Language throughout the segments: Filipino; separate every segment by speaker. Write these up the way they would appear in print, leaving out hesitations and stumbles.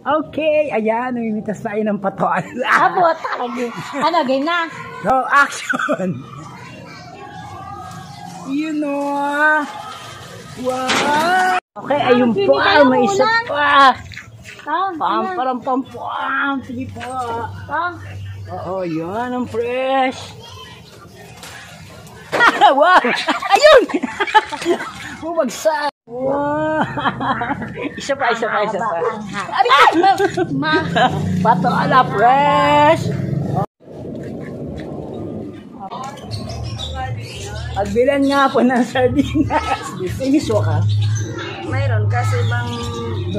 Speaker 1: Okay, ayan, namimitas tayo ng patol.
Speaker 2: Abo, talaga. Ano, game na?
Speaker 1: So, action! You know, wow! Okay, ayun po, may isa pa. Pam. Sige po. Oo, yan ang fresh. Wow! Ayun! Bumagsak. Wow! Isa pa. Patola fresh! Pagbilan nga po ng sardinas. Gusto ka?
Speaker 3: Mayroon kasi bang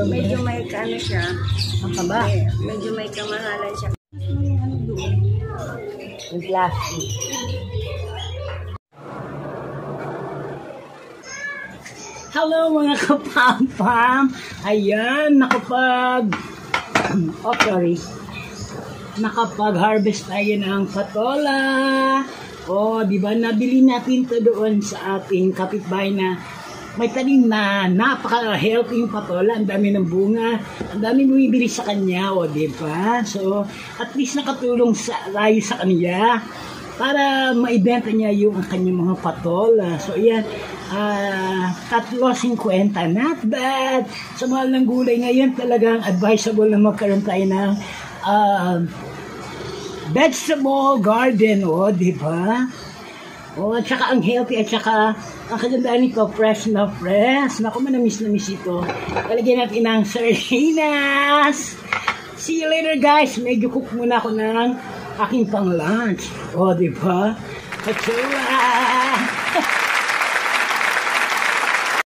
Speaker 3: medyo may kano siya.
Speaker 1: Ang kaba?
Speaker 3: Medyo may kamahalan siya.
Speaker 1: Yung plastic. Hello mga kapam-pam! Ayan, nakapag-harvest tayo ng patola. O, di ba, nabili natin to doon sa ating kapitbahay na may tanim na napaka-healthy yung patola. Ang dami ng bunga, ang dami bumibili sa kanya, o, di ba? So, at least nakatulong tayo sa kanya para maibenta niya yung kanyang mga patola. So, ayan, 3.50, not bad. Sa mahal ng gulay ngayon, talagang advisable na magkaroon tayo ng vegetable garden, o, di ba? O, at saka ang healthy, at saka ang kagandaan nito, fresh na fresh. Naku, manamis ito. Talagyan natin ng sardinas. See you later, guys. Medyo cook muna ako ng aking pang lunch. O, di ba? Katsura!